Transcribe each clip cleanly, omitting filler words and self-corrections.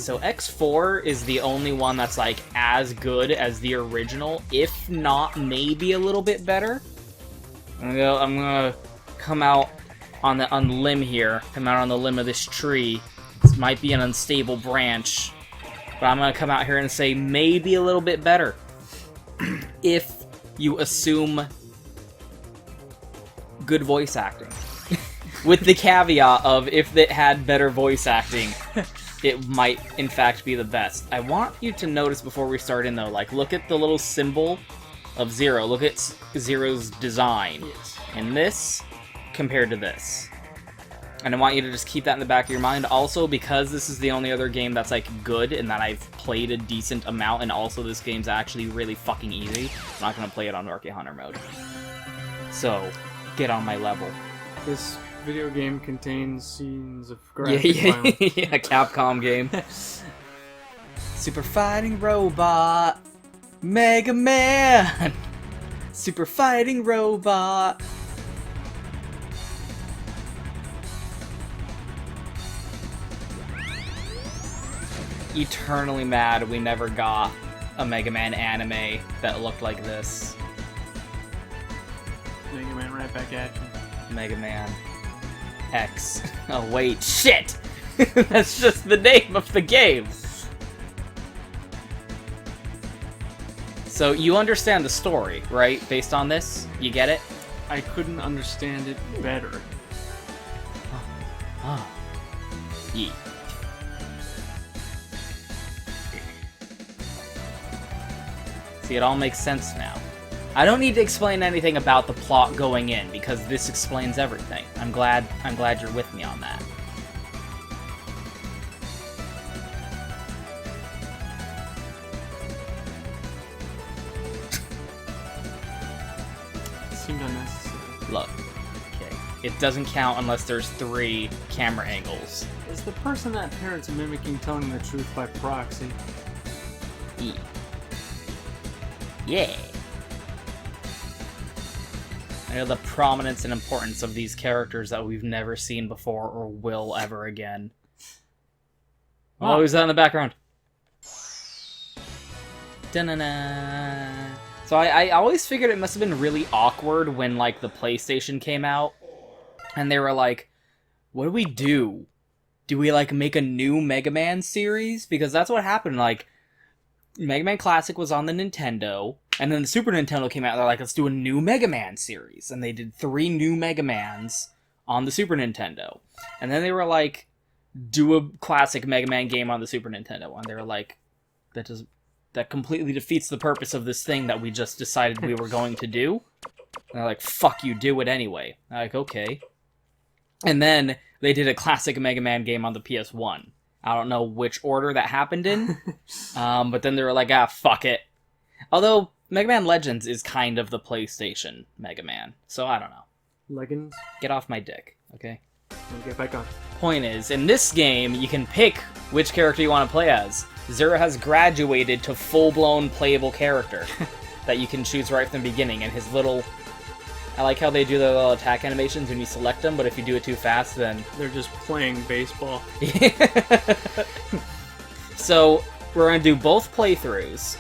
so X4 is the only one that's like as good as the original, if not maybe a little bit better. I'm gonna come out on the limb here. Come out on the limb of this tree. This might be an unstable branch, but I'm gonna come out here and say maybe a little bit better. If you assume good voice acting. With the caveat of if it had better voice acting, it might in fact be the best. I want you to notice before we start in though, like look at the little symbol of Zero. Look at Zero's design. Yes. And this compared to this. And I want you to just keep that in the back of your mind. Also, because this is the only other game that's like good and that I've played a decent amount, and also this game's actually really fucking easy, I'm not gonna play it on Market Hunter mode. So, get on my level. This video game contains scenes of Yeah, graphic violence. yeah, Capcom game. Super Fighting Robot, Mega Man, Super Fighting Robot. Eternally mad we never got a Mega Man anime that looked like this. Mega Man right back at you. Mega Man X. Oh wait, shit! That's just the name of the game! So you understand the story, right? Based on this? You get it? I couldn't understand it better. Oh. Yeah. See, it all makes sense now. I don't need to explain anything about the plot going in, because this explains everything. I'm glad you're with me on that. It seemed unnecessary. Look. Okay. It doesn't count unless there's 3 camera angles. Is the person that parent's mimicking telling the truth by proxy? E. Yeah. I know the prominence and importance of these characters that we've never seen before or will ever again. Oh, who's that in the background? Da-na-na. So I always figured it must have been really awkward when, like, the PlayStation came out, and they were like, what do we do? Do we, like, make a new Mega Man series? Because that's what happened, like, Mega Man Classic was on the Nintendo, and then the Super Nintendo came out, they're like, let's do a new Mega Man series. And they did 3 new Mega Mans on the Super Nintendo. And then they were like, do a classic Mega Man game on the Super Nintendo. And they were like, that completely defeats the purpose of this thing that we just decided we were going to do. And they're like, fuck you, do it anyway. I'm like, okay. And then they did a classic Mega Man game on the PS1. I don't know which order that happened in, but then they were like, fuck it. Although, Mega Man Legends is kind of the PlayStation Mega Man, so I don't know. Leggings? Get off my dick, okay? We'll get back on. Point is, in this game, you can pick which character you want to play as. Zero has graduated to full-blown playable character that you can choose right from the beginning, and his little... I like how they do their little attack animations when you select them, but if you do it too fast, then... They're just playing baseball. So, we're going to do both playthroughs.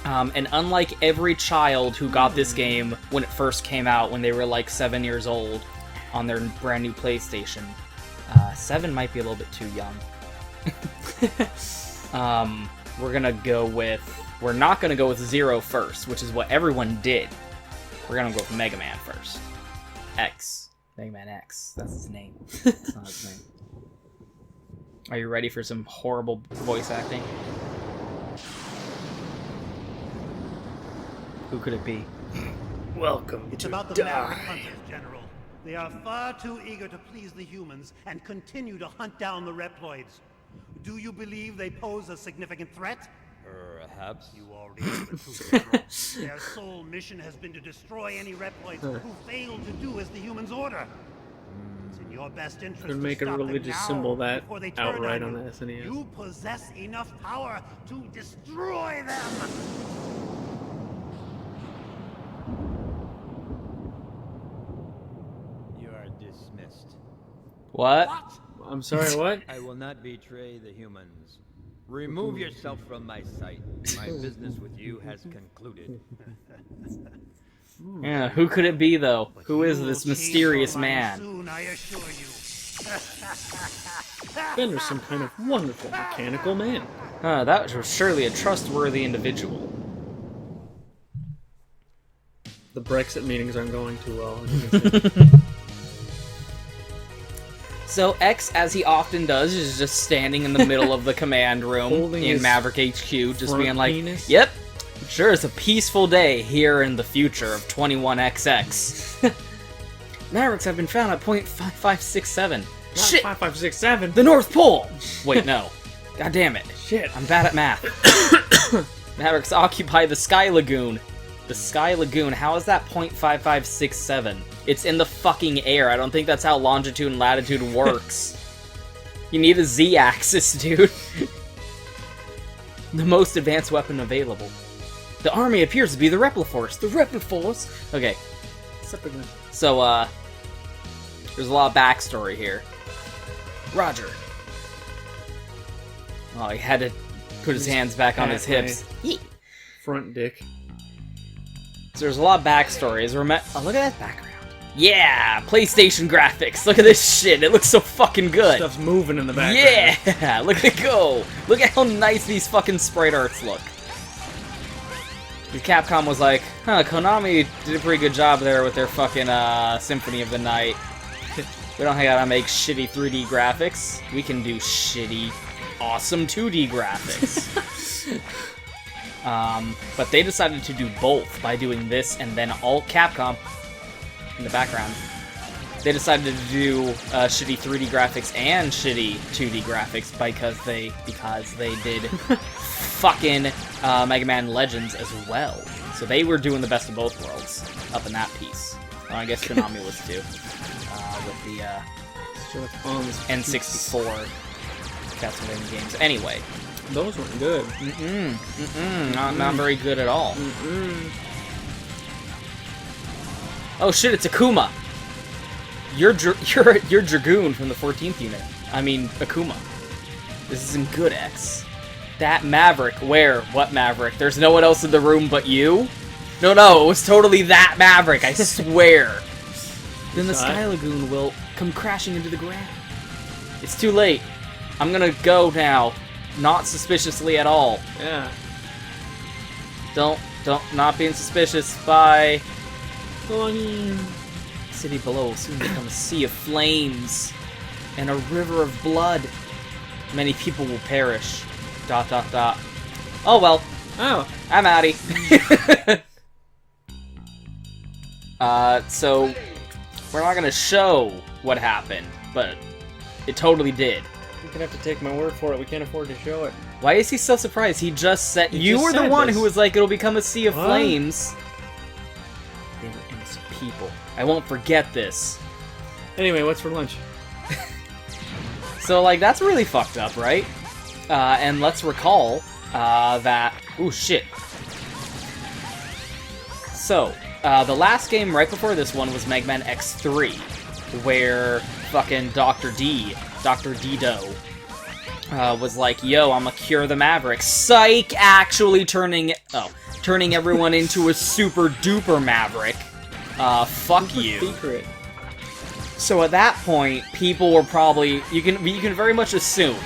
And unlike every child who got this game when it first came out, when they were like 7 years old on their brand new PlayStation, 7 might be a little bit too young. We're going to go with... We're not going to go with Zero first, which is what everyone did. We're gonna go with Mega Man first. X. Mega Man X. That's his name. That's not his name. Are you ready for some horrible voice acting? Who could it be? Welcome It's about the Maverick Hunters, General. They are far too eager to please the humans and continue to hunt down the Reploids. Do you believe they pose a significant threat? Perhaps. You already know the truth, General. Their sole mission has been to destroy any Reploids who fail to do as the humans order. It's in your best interest Could to make a stop them religious now symbol that before they turn outright on on you. the SNES. You possess enough power to destroy them. You are dismissed. What? What? I'm sorry, what? I will not betray the humans. Remove yourself from my sight. My business with you has concluded. Yeah, who could it be, though? Who is You this will mysterious change your mind man? Soon, I assure you. Bender's some kind of wonderful mechanical man. That was surely a trustworthy individual. The Brexit meetings aren't going too well. So X, as he often does, is just standing in the middle of the command room Holding in his Maverick HQ, just front being like, penis? "Yep, sure, it's a peaceful day here in the future of 21XX. Mavericks have been found at point 5567. Not Shit, 5567. the North Pole. Wait, no. God damn it. Shit. I'm bad at math. Mavericks occupy the Sky Lagoon. The Sky Lagoon, how is that .5567? It's in the fucking air. I don't think that's how longitude and latitude works. You need a Z-axis, dude. The most advanced weapon available. The army appears to be the Repliforce. The Repliforce? Okay, so, there's a lot of backstory here. Roger. Oh, he had to put his hands back on his hips. Front dick. So there's a lot of backstories. Oh, look at that background. Yeah! PlayStation graphics. Look at this shit. It looks so fucking good. Stuff's moving in the background. Yeah! Look at it go. Look at how nice these fucking sprite arts look. And Capcom was like, Konami did a pretty good job there with their fucking Symphony of the Night. We don't gotta make shitty 3D graphics. We can do shitty, awesome 2D graphics. But they decided to do both by doing this and then all Capcom in the background. They decided to do shitty 3D graphics and shitty 2D graphics because they did fucking Mega Man Legends as well. So they were doing the best of both worlds up in that piece. Well, I guess Konami was too. With the N64 Castlevania games. Anyway. Those weren't good. Not very good at all. Oh shit, it's Akuma. You're Dragoon from the 14th unit. I mean, Akuma. This isn't good, X. That Maverick, where? What Maverick? There's no one else in the room but you? No, it was totally that Maverick, I swear. Then the Sky Lagoon will come crashing into the ground. It's too late. I'm gonna go now. Not suspiciously at all. Yeah. Not being suspicious. Bye. Going. City below will soon become a sea of flames and a river of blood. Many people will perish. ... Oh well. Oh. I'm outie. So we're not gonna show what happened, but it totally did. You're gonna have to take my word for it. We can't afford to show it. Why is he so surprised? He just said... You just were the said one this. who was like, it'll become a sea of What? flames. They were innocent people. I won't forget this. Anyway, what's for lunch? So, like, that's really fucked up, right? And let's recall that... Ooh, shit. So, the last game right before this one was Megaman X3, where fucking Dr. Dido, was like, yo, I'm gonna cure the Maverick. Psych! Actually turning everyone into a super duper Maverick. Fuck you. Secret. So at that point, people were probably... You can very much assume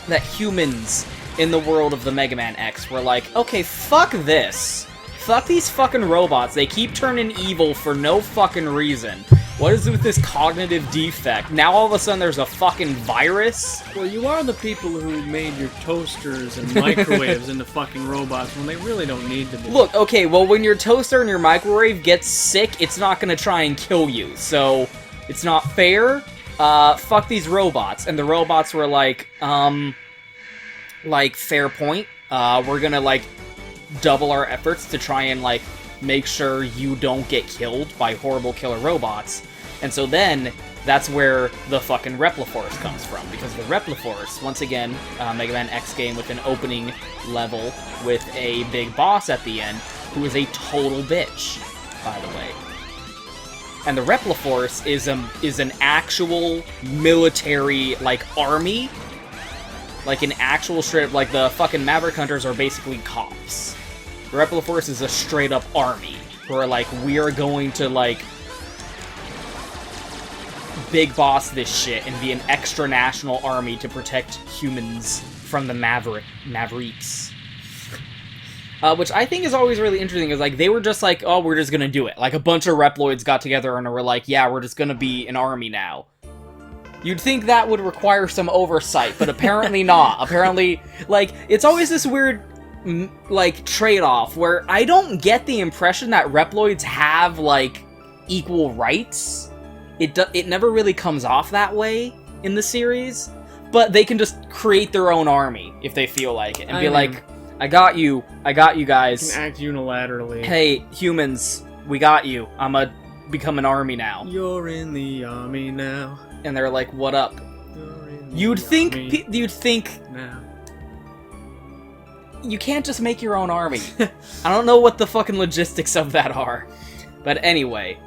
that humans in the world of the Mega Man X were like, okay, fuck this. Fuck these fucking robots. They keep turning evil for no fucking reason. What is it with this cognitive defect? Now all of a sudden there's a fucking virus? Well, you are the people who made your toasters and microwaves into fucking robots when they really don't need to be. Look, okay, well when your toaster and your microwave gets sick, it's not gonna try and kill you. So, it's not fair. Fuck these robots. And the robots were like, fair point. We're gonna, like, double our efforts to try and, like, make sure you don't get killed by horrible killer robots. And so then, that's where the fucking Repliforce comes from. Because the Repliforce, once again, Mega Man X game with an opening level with a big boss at the end, who is a total bitch, by the way. And the Repliforce is an actual military, like, army. Like, an actual straight... Like, the fucking Maverick Hunters are basically cops. The Repliforce is a straight-up army. Who are like, we are going to, like... big boss this shit and be an extra national army to protect humans from the Mavericks. Which I think is always really interesting, is like, they were just like, oh, we're just gonna do it. Like, a bunch of Reploids got together and were like, yeah, we're just gonna be an army now. You'd think that would require some oversight, but apparently not. Apparently, like, it's always this weird, like, trade-off where I don't get the impression that Reploids have, like, equal rights. It never really comes off that way in the series, but they can just create their own army if they feel like it, and be like, I got you guys. Can act unilaterally. Hey, humans, we got you. I'ma become an army now. You're in the army now. And they're like, what up? You'd think now. You can't just make your own army. I don't know what the fucking logistics of that are. But anyway,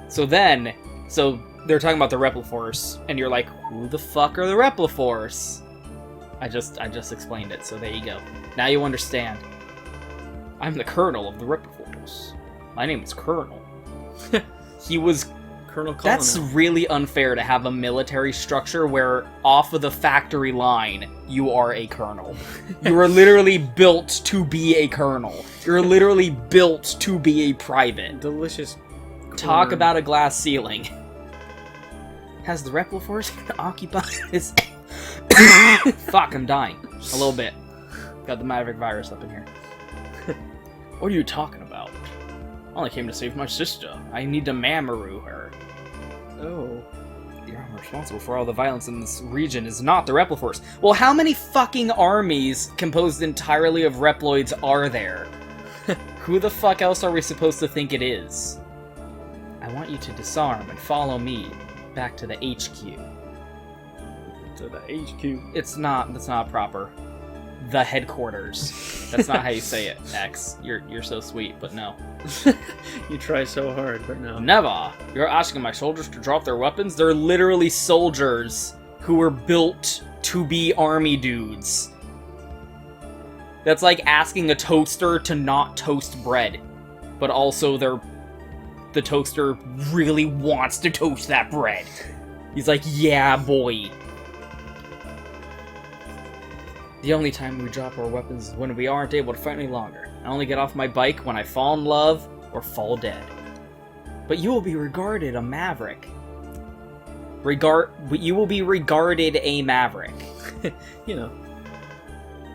so they're talking about the Repliforce, and you're like, who the fuck are the Repliforce? I just explained it, so there you go. Now you understand. I'm the Colonel of the Repliforce. My name is Colonel. He was... Colonel Colonel. That's really unfair to have a military structure where, off of the factory line, you are a colonel. You are literally built to be a colonel. You're literally built to be a private. Delicious. Talk about a glass ceiling. Has the Repliforce occupied his... Fuck, I'm dying. A little bit. Got the Maverick virus up in here. What are you talking about? I only came to save my sister. I need to Mamoru her. Oh. The army responsible for all the violence in this region is not the Repliforce. Well, how many fucking armies composed entirely of Reploids are there? Who the fuck else are we supposed to think it is? I want you to disarm and follow me back to the HQ. To the HQ. That's not proper. The headquarters. That's not how you say it, X. You're so sweet, but no. You try so hard, but no. Never. You're asking my soldiers to drop their weapons? They're literally soldiers who were built to be army dudes. That's like asking a toaster to not toast bread, but also the toaster really wants to toast that bread. He's like, yeah, boy. The only time we drop our weapons is when we aren't able to fight any longer. I only get off my bike when I fall in love or fall dead. But you will be regarded a maverick. You will be regarded a maverick. You know.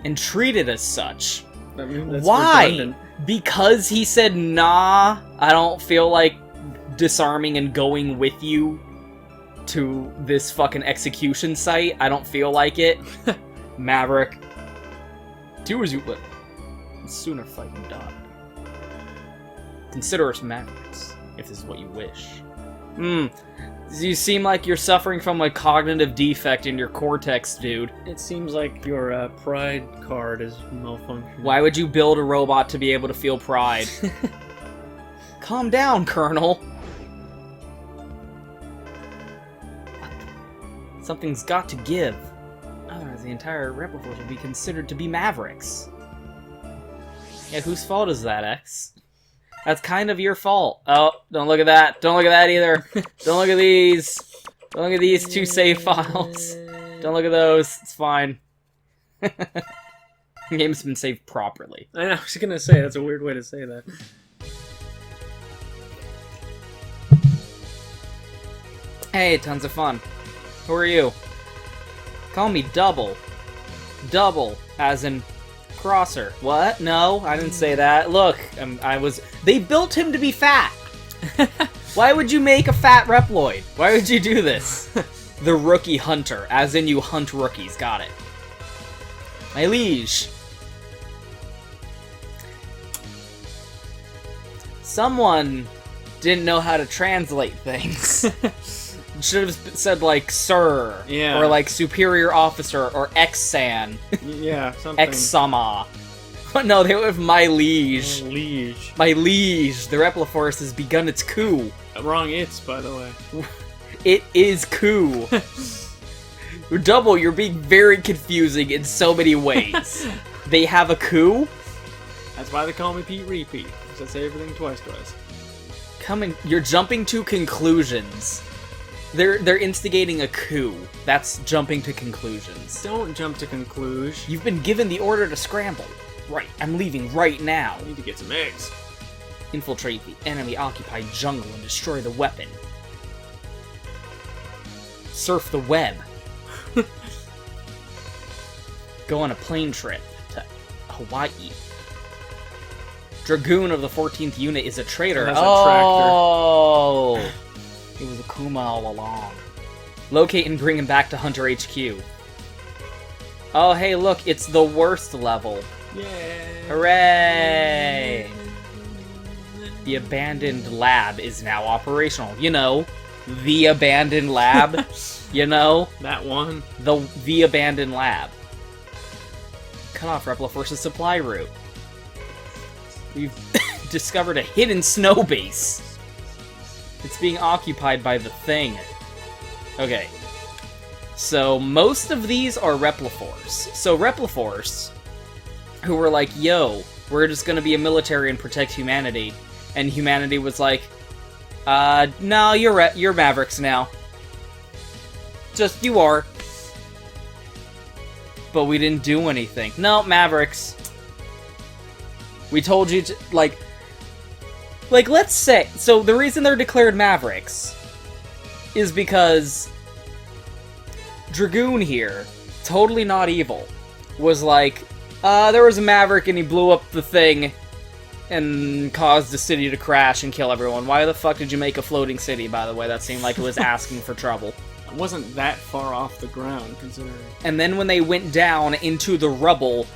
And treated as such. I mean, that's why? redundant. Because he said, nah, I don't feel like disarming and going with you to this fucking execution site. I don't feel like it. Maverick. Do as you will. Sooner fight than die. Consider us mavericks, if this is what you wish. You seem like you're suffering from a cognitive defect in your cortex, dude. It seems like your pride card is malfunctioning. Why would you build a robot to be able to feel pride? Calm down, Colonel. Something's got to give. Otherwise, the entire Repliforce will be considered to be mavericks. Yeah, whose fault is that, X? That's kind of your fault. Oh, don't look at that. Don't look at that either. Don't look at these. Don't look at these two save files. Don't look at those. It's fine. The game's been saved properly. I was gonna say, that's a weird way to say that. Hey, tons of fun. Who are you? Call me Double. Double, as in Crosser. What? No, I didn't say that. Look, they built him to be fat. Why would you make a fat Reploid? Why would you do this? The Rookie Hunter, as in you hunt rookies. Got it. My liege. Someone didn't know how to translate things. Should have said, like, sir. Yeah. Or, like, superior officer, or X-san. Yeah, something. X-sama. But no, they went with my liege. Liege. My liege. The Repliforce has begun its coup. Wrong it's, by the way. It is coup. Double, you're being very confusing in so many ways. They have a coup? That's why they call me Pete Repeat. Because I say everything twice. You're jumping to conclusions. They're instigating a coup. That's jumping to conclusions. Don't jump to conclusion. You've been given the order to scramble. Right, I'm leaving right now. I need to get some eggs. Infiltrate the enemy-occupied jungle and destroy the weapon. Surf the web. Go on a plane trip to Hawaii. Dragoon of the 14th unit is a traitor. That's a Oh! It was a Kuma all along. Locate and bring him back to Hunter HQ. Oh, hey, look, it's the worst level. Yay! Hooray! The abandoned lab is now operational. You know, the abandoned lab. You know, That one. the abandoned lab. Cut off Repliforce's supply route. We've discovered a hidden snow base. It's being occupied by the thing. Okay. So most of these are Repliforce. So Repliforce, who were like, yo, we're just gonna be a military and protect humanity. And humanity was like, no, you're Mavericks now. Just, you are. But we didn't do anything. No, Mavericks. We told you to, like, let's say, so the reason they're declared Mavericks is because Dragoon here, totally not evil, was like, there was a Maverick and he blew up the thing and caused the city to crash and kill everyone. Why the fuck did you make a floating city, by the way? That seemed like it was asking for trouble. It wasn't that far off the ground, considering. And then when they went down into the rubble,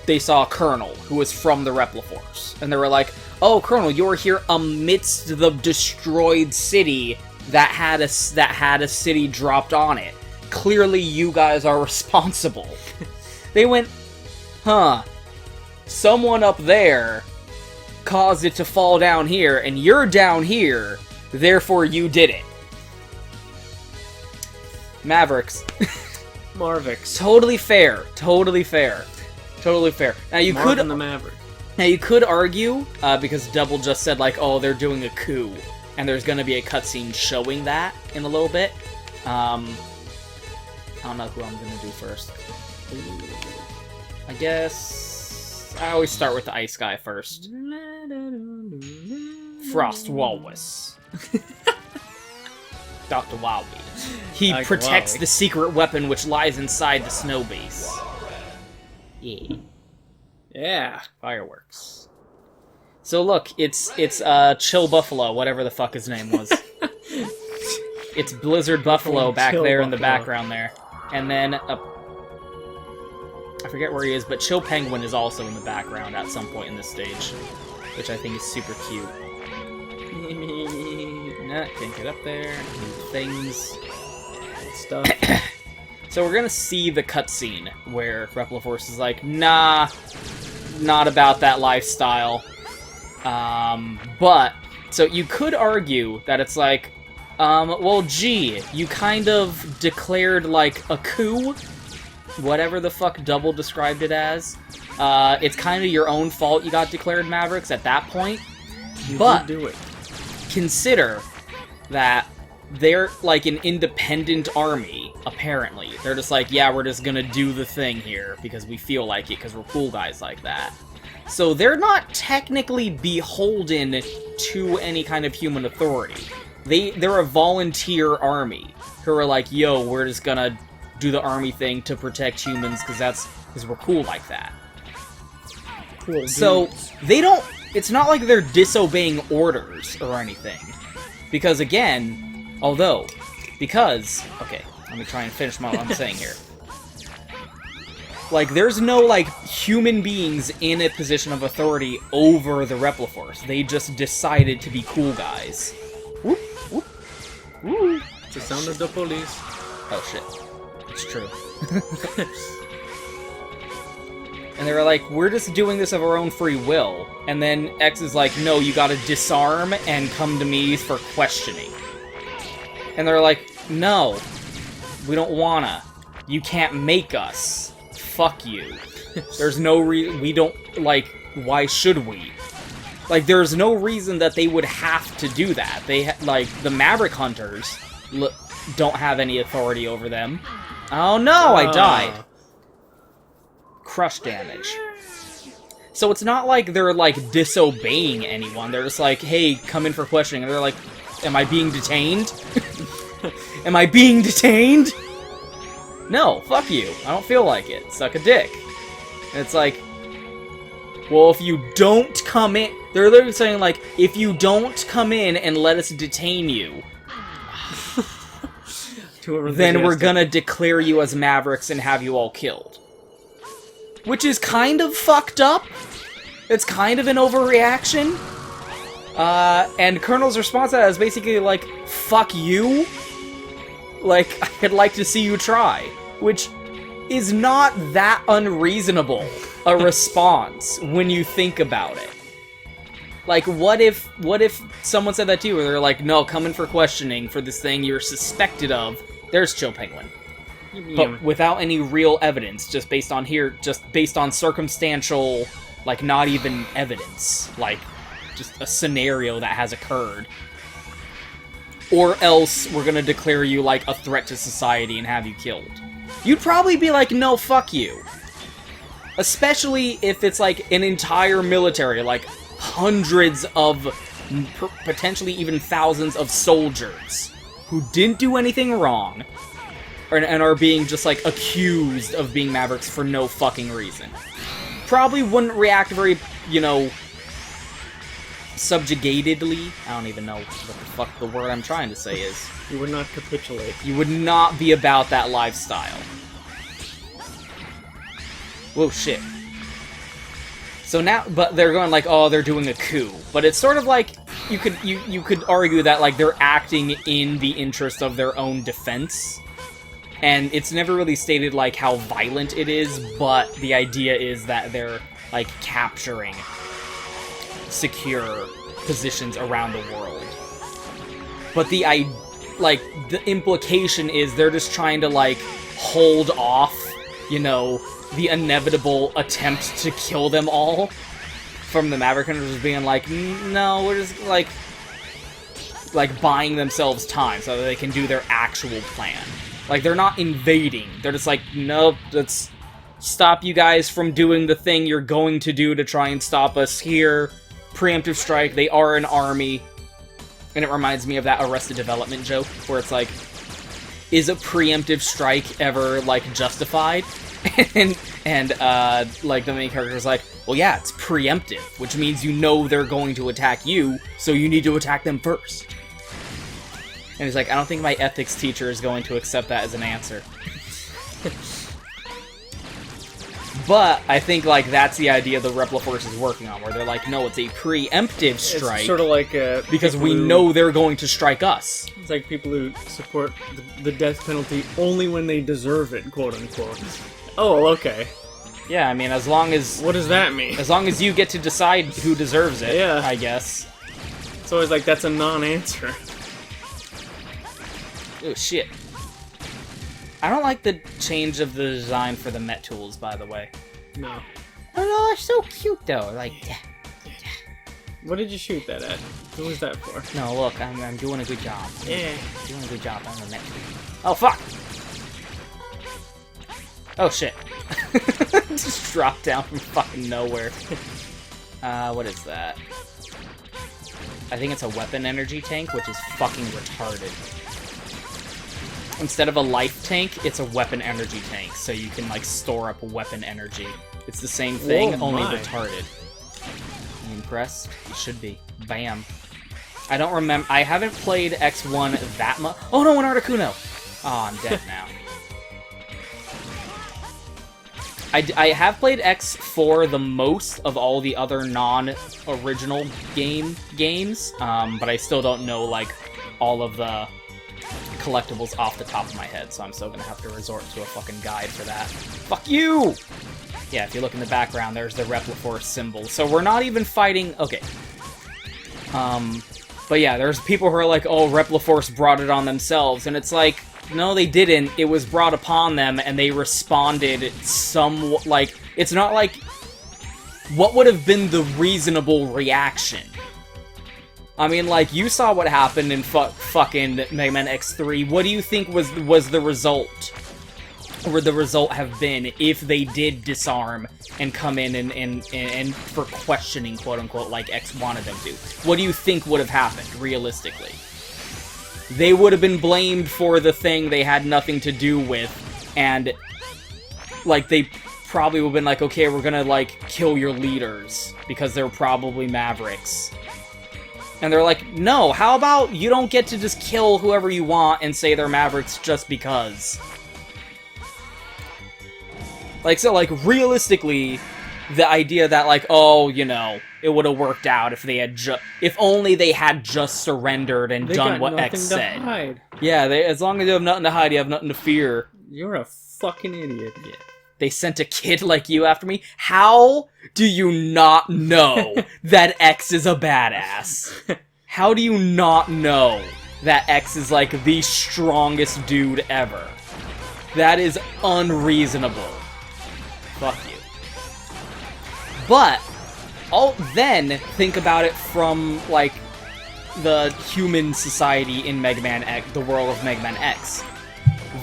they saw a Colonel who was from the Repliforce. And they were like, oh, Colonel, you're here amidst the destroyed city that had a city dropped on it. Clearly you guys are responsible. They went, huh, someone up there caused it to fall down here, and you're down here, therefore you did it. Mavericks. Marvix. Totally fair. Totally fair. Totally fair. Now you Marvin could the Maverick. Now you could argue, because Double just said like, oh, they're doing a coup, and there's gonna be a cutscene showing that in a little bit. I don't know who I'm gonna do first. I guess I always start with the ice guy first. Frost Walrus. Dr. Wowby. He Like protects Wowie. the secret weapon which lies inside the snow base. Yeah. Yeah. Fireworks. So look, it's Chill Buffalo, whatever the fuck his name was. It's Blizzard Buffalo back Chill there in the Buffalo. background there. And then, I forget where he is, but Chill Penguin is also in the background at some point in this stage. Which I think is super cute. Nah, can't get up there. Need things. Stuff. So we're gonna see the cutscene where Repliforce is like, nah, not about that lifestyle. But, so you could argue that it's like, well, gee, you kind of declared, like, a coup? Whatever the fuck Double described it as. It's kind of your own fault you got declared Mavericks at that point. You But did do it. consider that they're, like, an independent army, apparently. They're just like, yeah, we're just gonna do the thing here, because we feel like it, because we're cool guys like that. So they're not technically beholden to any kind of human authority. They're a volunteer army, who are like, yo, we're just gonna do the army thing to protect humans, because we're cool like that. Cool. So, they don't... It's not like they're disobeying orders or anything. Because, again... Okay, let me try and finish what I'm saying here. Like, there's no, like, human beings in a position of authority over the Repliforce. They just decided to be cool guys. Whoop, whoop, whoop. It's the sound of the police. Oh, shit. It's true. And they were like, we're just doing this of our own free will. And then X is like, no, you gotta disarm and come to me for questioning. And they're like, no, we don't wanna. You can't make us. Fuck you. There's no we don't, like, why should we? Like, there's no reason that they would have to do that. They, like, the Maverick Hunters don't have any authority over them. Oh no, I died. Crush damage. So it's not like they're, like, disobeying anyone. They're just like, hey, come in for questioning. And they're like, am I being detained? Am I being detained? No, fuck you. I don't feel like it. Suck a dick. And it's like, well, if you don't come in... They're literally saying, like, if you don't come in and let us detain you, then we're gonna declare you as Mavericks and have you all killed. Which is kind of fucked up. It's kind of an overreaction. And Colonel's response to that is basically like, fuck you. Like, I'd like to see you try. Which is not that unreasonable a response when you think about it. Like, what if someone said that to you, where they're like, no, come in for questioning for this thing you're suspected of. There's Chill Penguin. But without any real evidence, just based on circumstantial, like, not even evidence. Like, just a scenario that has occurred. Or else we're gonna declare you, like, a threat to society and have you killed. You'd probably be like, no, fuck you. Especially if it's, like, an entire military, like, hundreds of, potentially even thousands of soldiers who didn't do anything wrong, and are being just, like, accused of being Mavericks for no fucking reason. Probably wouldn't react very, you know, subjugatedly. I don't even know what the fuck the word I'm trying to say is. You would not capitulate. You would not be about that lifestyle. Whoa, shit. So now, but they're going like, oh, they're doing a coup. But it's sort of like, you could argue that, like, they're acting in the interest of their own defense. And it's never really stated, like, how violent it is, but the idea is that they're, like, capturing secure positions around the world. But the implication is they're just trying to, like, hold off, you know, the inevitable attempt to kill them all from the Maverick Hunters being like, no, we're just, like, buying themselves time so that they can do their actual plan. Like, they're not invading. They're just like, nope, let's stop you guys from doing the thing you're going to do to try and stop us here. Preemptive strike. They are an army. And it reminds me of that Arrested Development joke, where it's like, is a preemptive strike ever, like, justified? and like, the main character's like, well, yeah, it's preemptive, which means you know they're going to attack you, so you need to attack them first. And he's like, I don't think my ethics teacher is going to accept that as an answer. But I think, like, that's the idea the Repliforce is working on, where they're like, no, it's a preemptive strike. It's sort of like because we know they're going to strike us. It's like people who support the death penalty only when they deserve it, quote unquote. Oh, okay. Yeah, I mean, as long as... What does that mean? As long as you get to decide who deserves it, yeah. I guess. It's always like, that's a non-answer. Oh, shit. I don't like the change of the design for the Met tools, by the way. No. Oh, they're so cute, though. Like, what did you shoot that at? Who was that for? No, look, I'm doing a good job. Yeah. I'm doing a good job on the Met tool. Oh, fuck! Oh, shit. Just dropped down from fucking nowhere. What is that? I think it's a weapon energy tank, which is fucking retarded. Instead of a life tank, it's a weapon energy tank, so you can, like, store up weapon energy. It's the same thing, only retarded. You impressed? You should be. Bam. I don't remember. I haven't played X1 that much. Oh no, an Articuno! Oh, I'm dead now. I have played X4 the most of all the other non-original games, but I still don't know, like, all of the collectibles off the top of my head, so I'm still gonna have to resort to a fucking guide for that. Fuck you! Yeah, if you look in the background, there's the Repliforce symbol. So we're not even fighting... Okay. But yeah, there's people who are like, oh, Repliforce brought it on themselves. And it's like, no, they didn't. It was brought upon them, and they responded somewhat... Like, it's not like... What would have been the reasonable reaction? I mean, like, you saw what happened in fucking Megaman X3. What do you think was the result? Or would the result have been if they did disarm and come in and for questioning, quote-unquote, like X wanted them to? What do you think would have happened, realistically? They would have been blamed for the thing they had nothing to do with, and, like, they probably would have been like, okay, we're gonna, like, kill your leaders, because they're probably Mavericks. And they're like, no, how about you don't get to just kill whoever you want and say they're Mavericks just because? Like, so, like, realistically, the idea that, like, oh, you know, it would have worked out if they had if only they had just surrendered and done what X said. Hide. Yeah, as long as you have nothing to hide, you have nothing to fear. You're a fucking idiot. Yeah. They sent a kid like you after me? How do you not know that X is a badass? How do you not know that X is, like, the strongest dude ever? That is unreasonable. Fuck you. But, then think about it from, like, the human society in Megaman X, the world of Megaman X.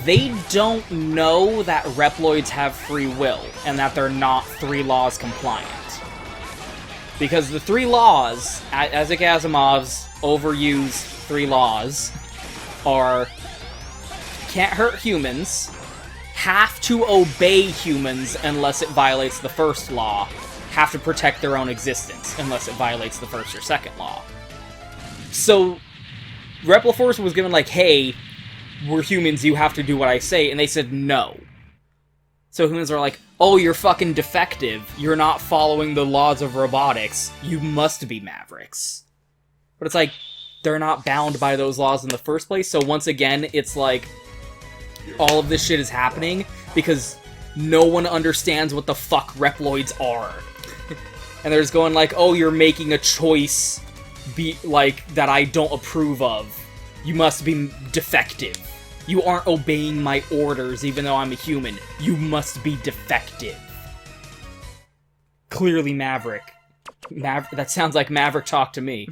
They don't know that Reploids have free will, and that they're not 3 laws compliant. Because the 3 laws, Isaac Asimov's overused 3 laws, are can't hurt humans, have to obey humans unless it violates the first law, have to protect their own existence unless it violates the first or second law. So, Repliforce was given like, hey, we're humans, you have to do what I say, and they said no. So humans are like, oh, you're fucking defective, you're not following the laws of robotics, you must be Mavericks. But it's like, they're not bound by those laws in the first place, so once again, it's like, all of this shit is happening because no one understands what the fuck Reploids are. And they're just going like, oh, you're making a choice that I don't approve of. You must be defective. You aren't obeying my orders even though I'm a human. You must be defective. Clearly Maverick. That sounds like Maverick talk to me.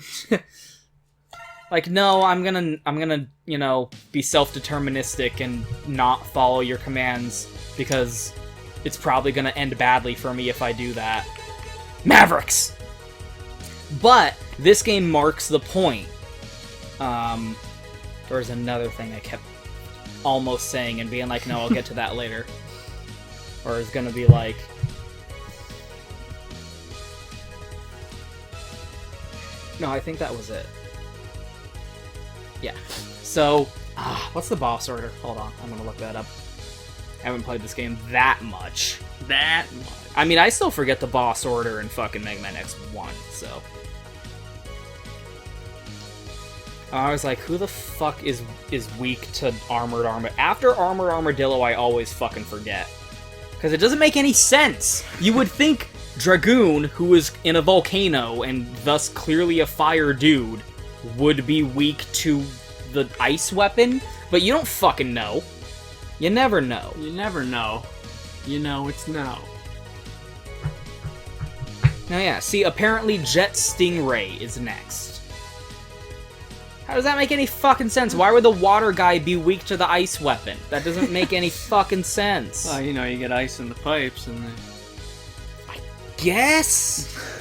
Like, no, I'm gonna, you know, be self-deterministic and not follow your commands because it's probably gonna end badly for me if I do that. Mavericks! But this game marks the point. There was another thing I kept almost saying and being like, no, I'll get to that later. Or it's gonna be like... No, I think that was it. Yeah. So, what's the boss order? Hold on, I'm gonna look that up. I haven't played this game that much. I mean, I still forget the boss order in fucking Megaman X1, so... I was like, who the fuck is weak to Armored Armadillo? After Armored Armadillo, I always fucking forget. Because it doesn't make any sense! You would think Dragoon, who is in a volcano and thus clearly a fire dude, would be weak to the ice weapon, but you don't fucking know. You never know. You never know. You know it's no. Now yeah, see, apparently Jet Stingray is next. How does that make any fucking sense? Why would the water guy be weak to the ice weapon? That doesn't make any fucking sense. Well, you know, you get ice in the pipes and then... Guess?